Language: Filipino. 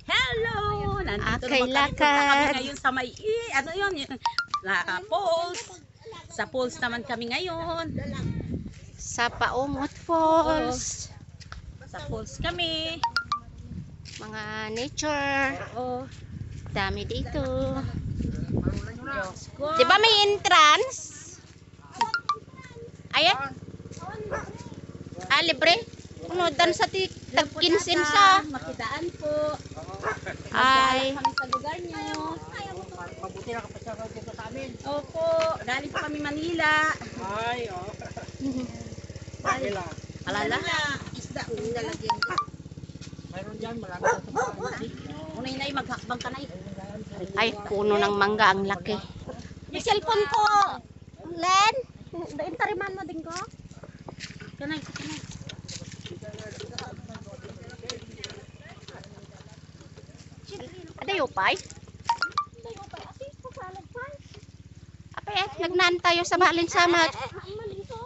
Hello! Nandito Akay naman kami lakad. ngayon sa may, ano yun, falls. Sa falls naman kami ngayon. Sa Paumot Falls. Sa falls kami. Mga nature. Oo. Dami dito. Diyos ko. Di ba may entrance? Ayan. Libre? Ano, dan sa tag-15 sa. Makitaan po. Ay. Kami sa lugar nyo. Mabuti na kapasyaw dito sa amin. Opo. Galing po kami Manila. Ay, oh. Okay lang. Alala? Isda. Lalagyan ka. Mayroon dyan, marami sa tumahan. Unay na maghakbang ka na Ay, puno ng mangga ang laki. May cellphone ko. Len, doon tariman mo din ko. Kanay, kanay. Ada yung pay? Apay, nagnan tayo sa balin samat.